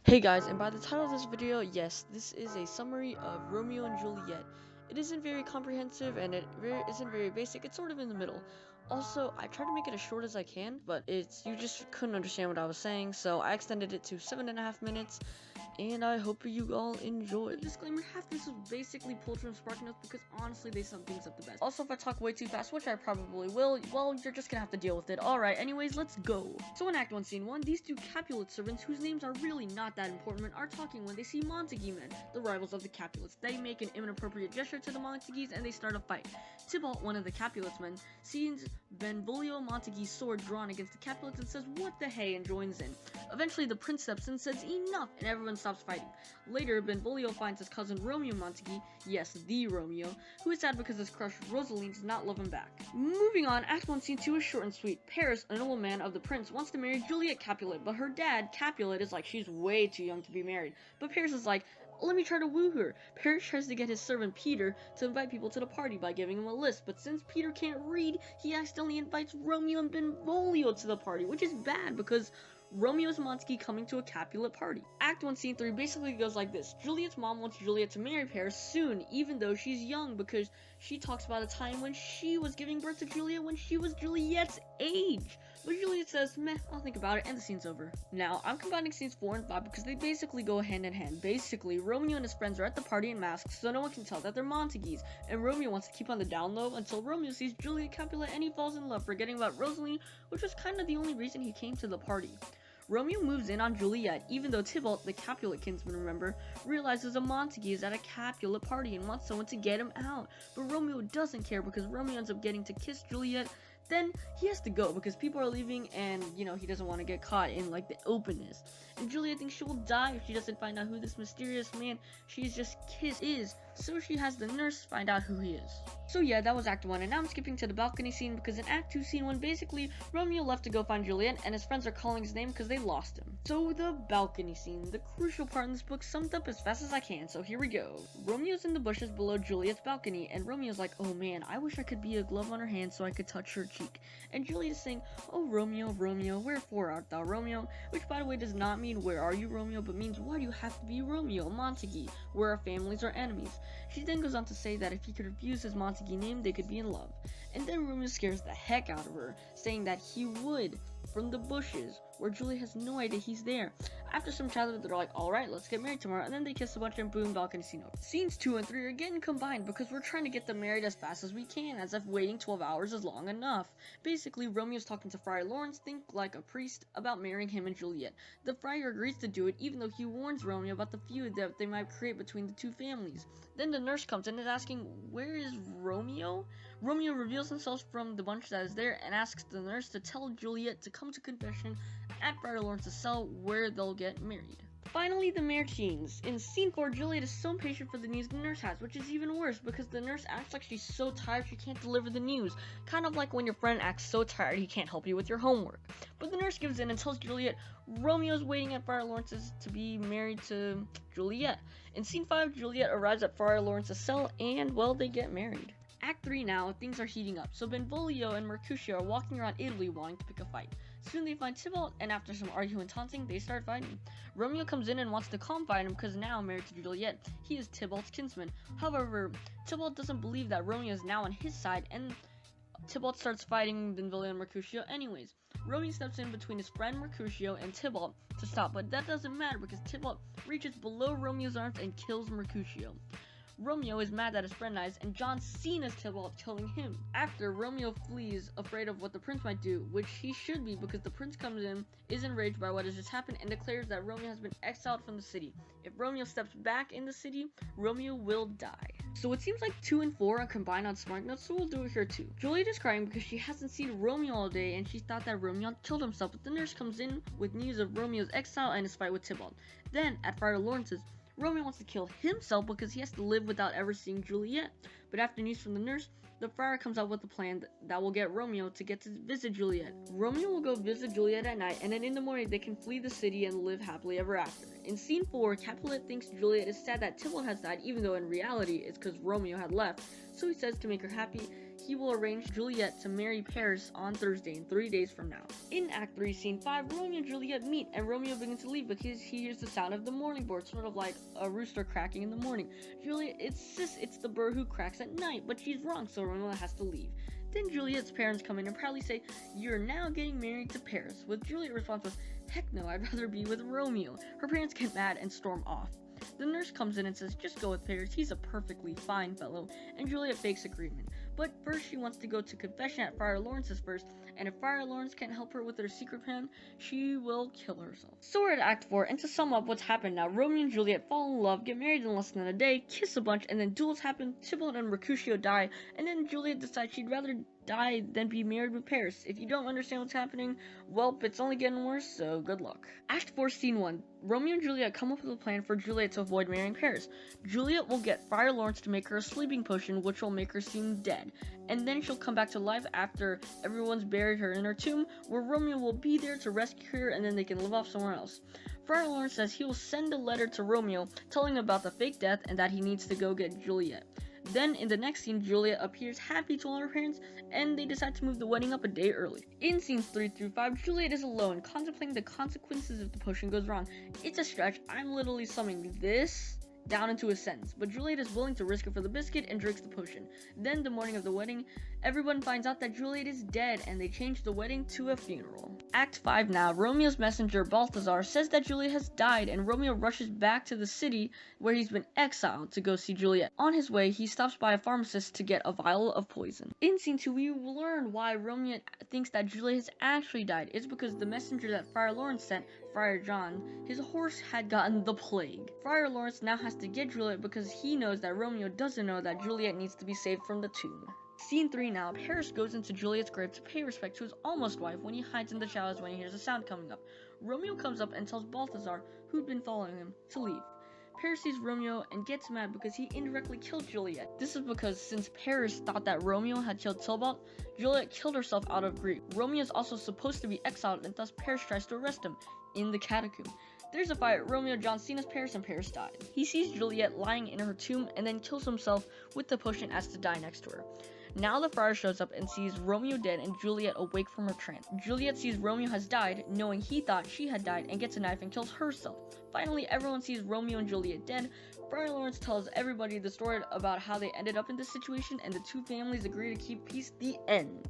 Hey guys, and by the title of this video, yes, this is a summary of Romeo and Juliet. It isn't very comprehensive and it isn't very basic, it's sort of in the middle. Also, I tried to make it as short as I can, but you just couldn't understand what I was saying, so I extended it to 7.5 minutes, and I hope you all enjoy. Disclaimer, half this is basically pulled from Spark Notes because honestly they sum things up the best. Also, if I talk way too fast, which I probably will, well, you're just gonna have to deal with it. Alright, anyways, let's go. So in Act 1, Scene 1, these two Capulet servants, whose names are really not that important, are talking when they see Montague men, the rivals of the Capulets. They make an inappropriate gesture to the Montagues and they start a fight. Tybalt, one of the Capulets men, sees Benvolio Montague's sword drawn against the Capulets and says, "What the hey," and joins in. Eventually, the prince steps in and says, "Enough," and everyone stops fighting. Later, Benvolio finds his cousin Romeo Montague, yes, the Romeo, who is sad because his crush Rosaline does not love him back. Moving on, Act 1, Scene 2 is short and sweet. Paris, an old man of the prince, wants to marry Juliet Capulet, but her dad, Capulet, is like, she's way too young to be married. But Paris is like, let me try to woo her. Paris tries to get his servant Peter to invite people to the party by giving him a list, but since Peter can't read, he accidentally invites Romeo and Benvolio to the party, which is bad because Romeo is Montague coming to a Capulet party. Act 1, Scene 3 basically goes like this. Juliet's mom wants Juliet to marry Paris soon, even though she's young, because she talks about a time when she was giving birth to Juliet when she was Juliet's age. But Juliet says, meh, I'll think about it, and the scene's over. Now, I'm combining scenes 4 and 5 because they basically go hand in hand. Basically, Romeo and his friends are at the party in masks, so no one can tell that they're Montagues, and Romeo wants to keep on the down low until Romeo sees Juliet Capulet and he falls in love, forgetting about Rosaline, which was kind of the only reason he came to the party. Romeo moves in on Juliet, even though Tybalt, the Capulet kinsman, remember, realizes a Montague is at a Capulet party and wants someone to get him out. But Romeo doesn't care because Romeo ends up getting to kiss Juliet. Then he has to go because people are leaving and, you know, he doesn't want to get caught in, like, the openness. And Juliet thinks she will die if she doesn't find out who this mysterious man she's just kissed is, so she has the nurse find out who he is. So yeah, that was Act 1, and now I'm skipping to the balcony scene because in Act 2, Scene 1, basically, Romeo left to go find Juliet, and his friends are calling his name because they lost him. So the balcony scene, the crucial part in this book, summed up as fast as I can, so here we go. Romeo's in the bushes below Juliet's balcony, and Romeo's like, oh man, I wish I could be a glove on her hand so I could touch her cheek. And Juliet is saying, oh Romeo, Romeo, wherefore art thou Romeo? Which by the way does not mean where are you Romeo, but means why do you have to be Romeo, Montague, where our families are enemies. She then goes on to say that if he could refuse his Montague name, they could be in love. And then Romeo scares the heck out of her, saying that he would, from the bushes, where Juliet has no idea he's there. After some childhood, they're like, alright, let's get married tomorrow, and then they kiss a bunch and boom, balcony scene over. Scenes 2 and 3 are getting combined because we're trying to get them married as fast as we can, as if waiting 12 hours is long enough. Basically, Romeo's talking to Friar Lawrence, think like a priest, about marrying him and Juliet. The friar agrees to do it, even though he warns Romeo about the feud that they might create between the two families. Then the nurse comes in and is asking, where is Romeo? Romeo reveals himself from the bunch that is there and asks the nurse to tell Juliet to come to confession at Friar Lawrence's cell where they'll get married. Finally, the marriage scenes. In Scene 4, Juliet is so impatient for the news the nurse has, which is even worse because the nurse acts like she's so tired she can't deliver the news. Kind of like when your friend acts so tired he can't help you with your homework. But the nurse gives in and tells Juliet Romeo's waiting at Friar Lawrence's to be married to Juliet. In Scene 5, Juliet arrives at Friar Lawrence's cell and, well, they get married. Act 3 now, things are heating up, so Benvolio and Mercutio are walking around Italy wanting to pick a fight. Soon they find Tybalt, and after some arguing and taunting, they start fighting. Romeo comes in and wants to confide him because now married to Juliet, he is Tybalt's kinsman. However, Tybalt doesn't believe that Romeo is now on his side, and Tybalt starts fighting Benvolio and Mercutio anyways. Romeo steps in between his friend Mercutio and Tybalt to stop, but that doesn't matter because Tybalt reaches below Romeo's arms and kills Mercutio. Romeo is mad that his friend dies, and John Cena's Tybalt killing him. After, Romeo flees, afraid of what the prince might do, which he should be because the prince comes in, is enraged by what has just happened, and declares that Romeo has been exiled from the city. If Romeo steps back in the city, Romeo will die. So it seems like 2 and 4 are combined on Smart Notes, so we'll do it here too. Juliet is crying because she hasn't seen Romeo all day, and she thought that Romeo killed himself, but the nurse comes in with news of Romeo's exile and his fight with Tybalt. Then, at Friar Lawrence's, Romeo wants to kill himself because he has to live without ever seeing Juliet. But after news from the nurse, the friar comes up with a plan that will get Romeo to get to visit Juliet. Romeo will go visit Juliet at night, and then in the morning they can flee the city and live happily ever after. In scene 4, Capulet thinks Juliet is sad that Tybalt has died, even though in reality it's because Romeo had left. So he says to make her happy, he will arrange Juliet to marry Paris on Thursday, in 3 days from now. In Act 3, Scene 5, Romeo and Juliet meet, and Romeo begins to leave because he hears the sound of the morning bird, sort of like a rooster cracking in the morning. Juliet insists it's the bird who cracks at night, but she's wrong, so Romeo has to leave. Then Juliet's parents come in and proudly say, "You're now getting married to Paris," with Juliet responds with, "Heck no, I'd rather be with Romeo." Her parents get mad and storm off. The nurse comes in and says, "Just go with Paris, he's a perfectly fine fellow," and Juliet fakes agreement. But first she wants to go to confession at Friar Lawrence's first, and if Friar Lawrence can't help her with her secret plan, she will kill herself. So we're at Act 4, and to sum up what's happened now, Romeo and Juliet fall in love, get married in less than a day, kiss a bunch, and then duels happen, Tybalt and Mercutio die, and then Juliet decides she'd rather die than be married with Paris. If you don't understand what's happening, well, it's only getting worse, so good luck. Act 4, Scene 1. Romeo and Juliet come up with a plan for Juliet to avoid marrying Paris. Juliet will get Friar Lawrence to make her a sleeping potion, which will make her seem dead. And then she'll come back to life after everyone's buried her in her tomb, where Romeo will be there to rescue her, and then they can live off somewhere else. Friar Lawrence says he will send a letter to Romeo telling him about the fake death and that he needs to go get Juliet. Then, in the next scene, Juliet appears happy to all her parents, and they decide to move the wedding up a day early. In scenes 3 through 5, Juliet is alone, contemplating the consequences if the potion goes wrong. It's a stretch, I'm literally summing this down into a sentence, but Juliet is willing to risk it for the biscuit and drinks the potion. Then, the morning of the wedding, everyone finds out that Juliet is dead, and they change the wedding to a funeral. Act 5 now, Romeo's messenger Balthazar says that Juliet has died, and Romeo rushes back to the city where he's been exiled to go see Juliet. On his way, he stops by a pharmacist to get a vial of poison. In scene 2, we learn why Romeo thinks that Juliet has actually died. It's because the messenger that Friar Lawrence sent, Friar John, his horse had gotten the plague. Friar Lawrence now has to get Juliet because he knows that Romeo doesn't know that Juliet needs to be saved from the tomb. Scene 3 now, Paris goes into Juliet's grave to pay respect to his almost wife when he hides in the shadows when he hears a sound coming up. Romeo comes up and tells Balthazar, who'd been following him, to leave. Paris sees Romeo and gets mad because he indirectly killed Juliet. This is because since Paris thought that Romeo had killed Tybalt, Juliet killed herself out of grief. Romeo is also supposed to be exiled, and thus Paris tries to arrest him in the catacomb. There's a fight. Romeo John Cena's Paris, and Paris dies. He sees Juliet lying in her tomb and then kills himself with the potion as to die next to her. Now the friar shows up and sees Romeo dead and Juliet awake from her trance. Juliet sees Romeo has died, knowing he thought she had died, and gets a knife and kills herself. Finally, everyone sees Romeo and Juliet dead. Friar Lawrence tells everybody the story about how they ended up in this situation, and the two families agree to keep peace. The end.